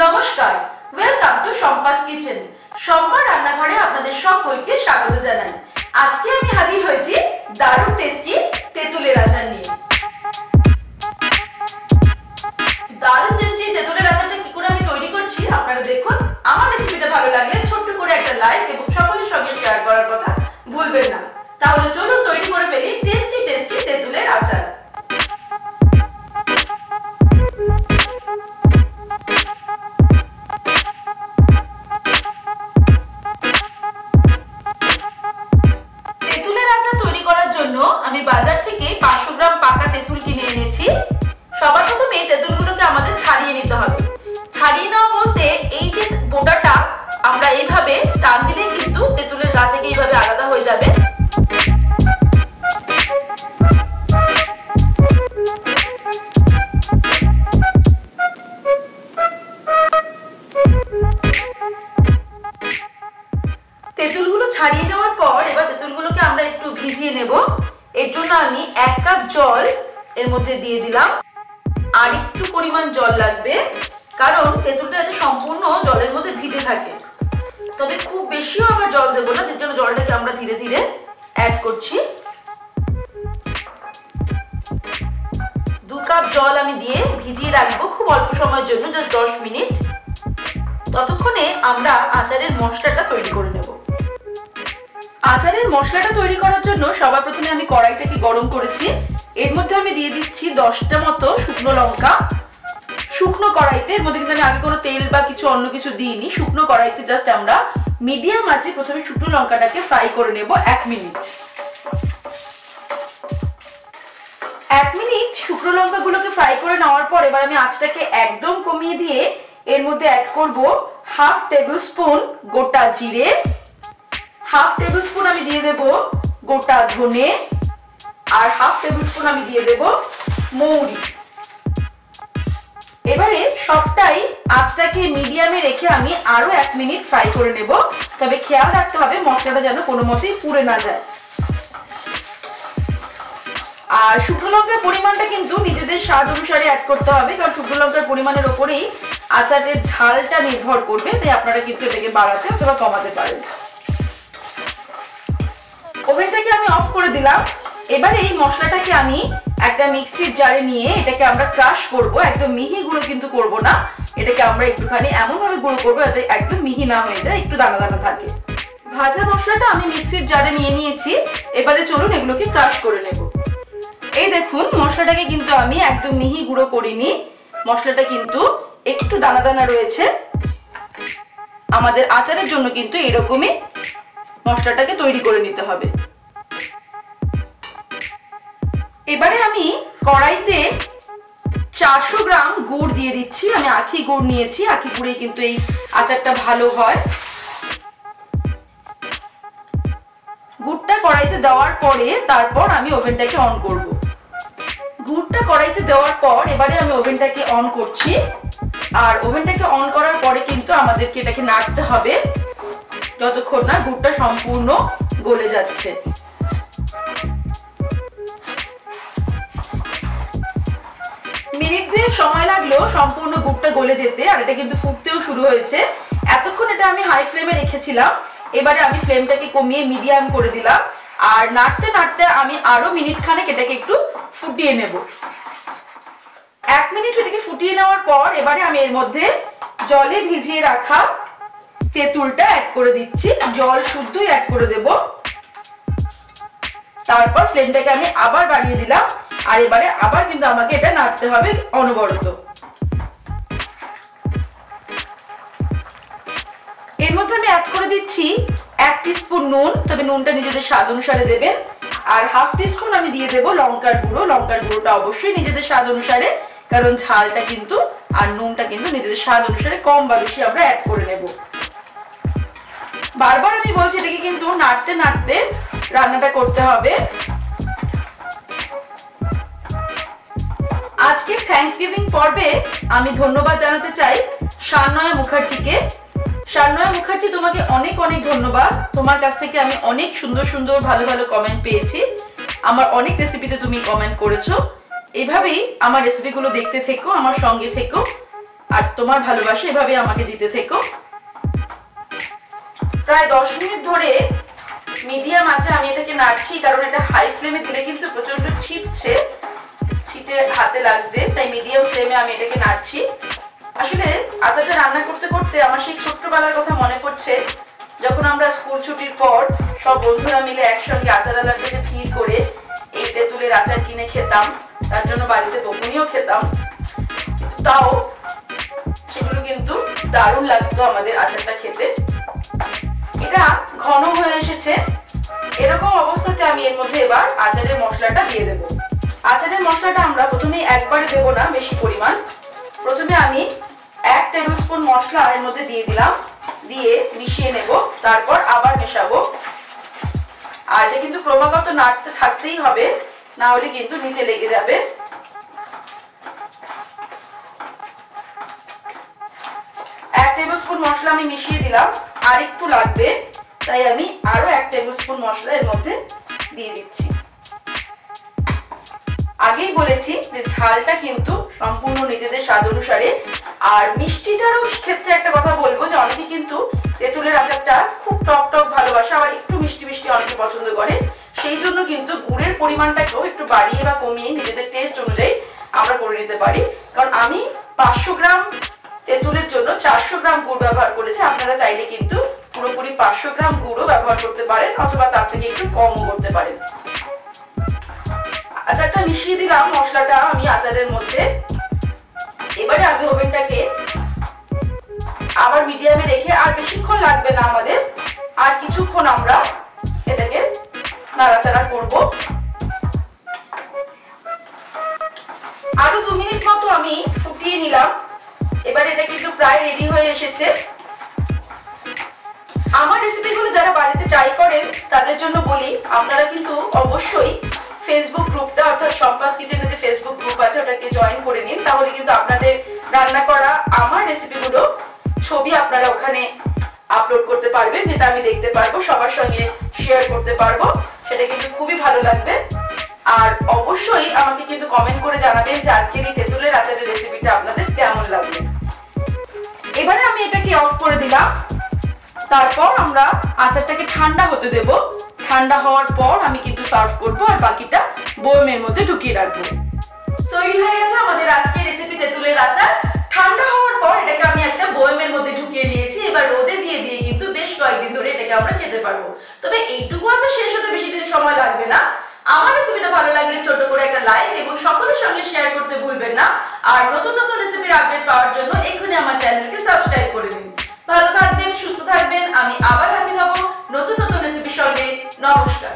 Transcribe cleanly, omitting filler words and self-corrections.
নমস্কার, welcome to Shampa's kitchen. Shampa রান্নাঘরে আপনাদের সকলকে স্বাগত জানাই। আজকে আমি হাজির হয়েছি দারুণ টেস্টি তেঁতুলের আচার নিয়ে। দারুণ টেস্টি তেঁতুলের আচারটা কি করে আমি তৈরি করছি আপনারা দেখুন। আমার রেসিপিটা ভালো লাগলে ছোট্ট করে একটা লাইক এবং সকলের সঙ্গে শেয়ার করার কথা ভুলবেন না। তাহলে চলুন তৈরি করে ফেলি টেস্টি টেস্টি তেঁতুলের আচার। আমি বাজার থেকে 500 গ্রাম পাকা তেঁতুল কিনে এনেছি। সবার প্রথমে এই তেঁতুলগুলোকে আমাদের ছাড়িয়ে নিতে হবে। ছাড়িয়ে নেওয়া বলতে এই যে বোটাটা আমরা এইভাবে টান দিলে কিন্তু তেঁতুলের গা থেকে এইভাবে আলাদা হয়ে যাবে। তেঁতুলগুলো ছাড়িয়ে নেওয়ার পর এবার তেঁতুলগুলোকে আমরা একটু ভিজিয়ে নেব। এর জন্য আমি 1 কাপ জল এর মধ্যে দিয়ে দিলাম। আর একটু পরিমাণ জল লাগবে, কারণ তেঁতুলটা যাতে সম্পূর্ণ জলের মধ্যে ভিজে থাকে। তবে খুব বেশিও আবার জল দেবো না, এর জন্য জলটাকে আমরা ধীরে ধীরে অ্যাড করছি। 2 কাপ জল আমি দিয়ে ভিজিয়ে রাখবো খুব অল্প সময়ের জন্য, জাস্ট 10 মিনিট। ততক্ষণে আমরা আচারের মশলাটা তৈরি করে নেব। আচারের মশলাটা তৈরি করার জন্য সবার প্রথমে আমি কড়াইটাকে গরম করেছি। এর মধ্যে আমি দিয়ে দিচ্ছি 10টা মতো শুকনো লঙ্কা। শুকনো কড়াইতে, এর মধ্যে কিন্তু আমি আগে কোনো তেল বা কিছু অন্য কিছু দিইনি। শুকনো কড়াইতে জাস্ট আমরা মিডিয়াম আঁচে প্রথমে শুকনো লঙ্কাটাকে ফ্রাই করে নেব 1 মিনিট। 1 মিনিট শুকনো লঙ্কাগুলোকে ফ্রাই করে নেওয়ার পর এবার আমি আঁচটাকে একদম কমিয়ে দিয়ে এর মধ্যে অ্যাড করব 1/2 টেবিল স্পুন গোটা জিরে, 1/2 টেবিল স্পুন আমি দিয়ে দেব গোটা ধনে, আর 1/2 টেবিল স্পুন আমি দিয়ে দেব মৌরি। এবারে সবটাই আঁচটাকে মিডিয়ামে রেখে আমি আরো 1 মিনিট ফ্রাই করে নেব। তবে খেয়াল রাখতে হবে মশলাটা যেন কোনো মতেই পুড়ে না যায়। আর শুকনো লঙ্কার পরিমাণটা কিন্তু নিজেদের স্বাদ অনুসারে অ্যাড করতে হবে, কারণ শুকনো লঙ্কার পরিমাণের উপরেই আচারের ঝালটা নির্ভর করবে। তাই আপনারা কিন্তু এটাকে বাড়াতে অথবা কমাতে পারেন। ওভেনটাকে আমি অফ করে দিলাম। এবারে এই মশলাটাকে আমি একটা মিক্সির জারে নিয়ে এটাকে আমরা ক্রাশ করব। একদম মিহি গুঁড়ো কিন্তু করব না, এটাকে আমরা একটুখানি এমন ভাবে গুঁড়ো করবো যাতে একদম মিহি না হয়ে যায়, একটু দানা দানা থাকে। ভাজা মশলাটা আমি মিক্সির জারে নিয়ে নিয়েছি। এবারে চলুন এগুলোকে ক্রাশ করে নেব। এই দেখুন মশলাটাকে কিন্তু আমি একদম মিহি গুঁড়ো করিনি, মশলাটা কিন্তু একটু দানা দানা রয়েছে। আমাদের আচারের জন্য কিন্তু এরকমই মশলাটাকে তৈরি করে নিতে হবে। এবারে আমি কড়াইতে 400 গ্রাম গুড় দিয়ে দিচ্ছি। আমি আখি গুড় নিয়েছি, আখি গুড়ে কিন্তু এই আচারটা ভালো হয়। গুড়টা কড়াইতে দেওয়ার পরে তারপর আমি ওভেনটাকে অন করব। গুড়টা কড়াইতে দেওয়ার পর এবারে আমি ওভেনটাকে অন করছি। আর ওভেনটাকে অন করার পরে কিন্তু আমাদেরকে এটাকে নাড়তে হবে যতক্ষণ না গুড়টা সম্পূর্ণ গলে যাচ্ছে। মিনিট 2 সময় লাগলো সম্পূর্ণ গুড়টা গলে যেতে, আর এটা কিন্তু ফুটতেও শুরু হয়েছে। এতক্ষণ এটা আমি হাই ফ্লেমে রেখেছিলাম, এবারে আমি ফ্লেমটাকে কমিয়ে মিডিয়াম করে দিলাম। আর নাড়তে নাড়তে আমি আরো মিনিট খানেক এটাকে একটু ফুটিয়ে নেব। 1 মিনিট এটাকে ফুটিয়ে নেওয়ার পর এবারে আমি এর মধ্যে জলে ভিজিয়ে রাখা তেঁতুলটা অ্যাড করে দিচ্ছি। জল শুদ্ধই অ্যাড করে দেব। তারপর ফ্লেমটাকে আমি আবার বাড়িয়ে দিলাম। আর এবারে আবার কিন্তু আমাকে এটা নাড়তে হবে অনবরত। এর মধ্যে আমি অ্যাড করে দিচ্ছি 1 টিস্পুন নুন, তবে নুনটা নিজেদের স্বাদ অনুসারে দেবেন। আর 1/2 টিস্পুন আমি দিয়ে দেব লঙ্কার গুঁড়ো। লঙ্কার গুঁড়োটা অবশ্যই নিজেদের স্বাদ অনুসারে, কারণ ঝালটা কিন্তু আর নুনটা কিন্তু নিজেদের স্বাদ অনুসারে কম বা বেশি আমরা অ্যাড করে নেব। বারবার আমি বলছি এটাকে কিন্তু নাড়তে নাড়তে রান্নাটা করতে হবে। আজকের থ্যাঙ্কসগিভিং পর্বে আমি ধন্যবাদ জানাতে চাই শানয়া মুখার্জিকে। শানয়া মুখার্জি, তোমাকে অনেক অনেক ধন্যবাদ। তোমার কাছ থেকে আমি অনেক সুন্দর সুন্দর ভালো ভালো কমেন্ট পেয়েছি। আমার অনেক রেসিপিতে তুমি কমেন্ট করেছো। এভাবেই আমার রেসিপিগুলো দেখতে থেকো, আমার সঙ্গে থেকো। আর তোমার ভালোবাসা এভাবে আমাকে দিতে থেকো। প্রায় 10 মিনিট ধরে মিডিয়াম আঁচে আমি এটাকে নাড়ছি, কারণ এটা হাই ফ্লেমে দিলে কিন্তু প্রচন্ড ছিটছে, ছিটে হাতে লাগছে, তাই মিডিয়াম ফ্লেমে আমি এটাকে নাড়ছি। আসলে আচারটা রান্না করতে করতে আমার সেই ছোট্টবেলার কথা মনে পড়ছে, যখন আমরা স্কুল ছুটির পর সব বন্ধুরা মিলে একসঙ্গে আচারালার কাছে ভিড় করে এই তেঁতুলের আচার কিনে খেতাম। তার জন্য বাড়িতে বকুনিও খেতাম, তাও সেগুলো কিন্তু দারুণ লাগতো আমাদের আচারটা খেতে। এটা ঘন হয়ে এসেছে, এরকম অবস্থাতে আমি এর মধ্যে এবার আচারের মশলাটা দিয়ে দেব। আচারের মশলাটা আমরা প্রথমে একবারে দেব না বেশি পরিমাণ, প্রথমে আমি 1 টেবিল স্পুন মশলা এর মধ্যে দিয়ে দিলাম, দিয়ে মিশিয়ে নেব, তারপর আবার মেশাবো। আর এটা কিন্তু ক্রমাগত নাড়তে থাকতেই হবে, না হলে কিন্তু নিচে লেগে যাবে। 1 টেবিল স্পুন মশলা আমি মিশিয়ে দিলাম, আর একটু লাগবে, তাই আমি আরো 1 টেবিল স্পুন মশলা এর মধ্যে দিয়ে দিচ্ছি। আগেই বলেছি যে ঝালটা কিন্তু সম্পূর্ণ নিজেদের স্বাদ অনুসারে। আর মিষ্টিটারও ক্ষেত্রে একটা কথা বলবো যে অনেকে কিন্তু তেঁতুলের আচারটা খুব টক টক ভালোবাসে, আবার একটু মিষ্টি মিষ্টি অনেকে পছন্দ করে, সেই জন্য কিন্তু গুড়ের পরিমাণটাকেও একটু বাড়িয়ে বা কমিয়ে নিজেদের টেস্ট অনুযায়ী আমরা করে নিতে পারি। কারণ আমি 500 গ্রাম তেঁতুলের জন্য 400 গ্রাম গুড় ব্যবহার করেছি, আপনারা চাইলে কিন্তু পুরোপুরি 500 গ্রাম গুড়ও ব্যবহার করতে পারেন, অথবা তার থেকে একটু কমও করতে পারেন। আচারটা মিশিয়ে দিলাম মশলাটা আমি আচারের মধ্যে। এবারে আমি ওভেনটাকে আবার মিডিয়ামে রেখে, আর বেশিক্ষণ লাগবে না আমাদের, আর কিছুক্ষণ আমরা এটাকে নাড়াচাড়া করব। আরো 2 মিনিট মতো আমি ফুটিয়ে নিলাম। এবার এটা কিন্তু প্রায় রেডি হয়ে এসেছে। আমার রেসিপিগুলো যারা বাড়িতে ট্রাই করেন তাদের জন্য বলি, আপনারা কিন্তু অবশ্যই ফেসবুক গ্রুপটা, অর্থাৎ সম্পাস কিচেনে যে ফেসবুক গ্রুপ আছে ওটাকে জয়েন করে নিন, তাহলে কিন্তু আপনাদের রান্না করা আমার রেসিপিগুলো ছবি আপনারা ওখানে আপলোড করতে পারবেন, যেটা আমি দেখতে পারবো, সবার সঙ্গে শেয়ার করতে পারবো, সেটা কিন্তু খুবই ভালো লাগবে। আর অবশ্যই আমাকে কিন্তু কমেন্ট করে জানাবেন যে আজকের এই তেঁতুলের আচারের রেসিপিটা আপনাদের কেমন লাগবে। এবারে আমি এটাকে অফ করে দিলাম, তারপর আমরা আচারটাকে ঠান্ডা হতে দেব। ঠান্ডা হওয়ার পর আমি কিন্তু সার্ভ করব, আর বাকিটা বয়মের মধ্যে ঢুকিয়ে রাখবো। তৈরি হয়ে গেছে আমাদের আজকের রেসিপি তেঁতুলের আচার। ঠান্ডা হওয়ার পর এটাকে আমি একটা বয়মের মধ্যে ঢুকিয়ে নিয়েছি। এবার রোদে দিয়ে দিয়ে কিন্তু বেশ কয়েকদিন ধরে এটাকে আমরা খেতে পারবো। তবে এইটুকু আচার শেষ হতে বেশি দিন সময় লাগবে না। আমার রেসিপিটা ভালো লাগলে ছোট করে একটা লাইক এবং সকলের সঙ্গে শেয়ার করতে ভুলবেন না। আর নতুন নতুন রেসিপির আপডেট পাওয়ার জন্য এক্ষুনি আমার চ্যানেলকে সাবস্ক্রাইব করে নিন। ভালো থাকবেন, সুস্থ থাকবেন। আমি আবার হাজির হব নতুন নতুন রেসিপির সঙ্গে। নমস্কার।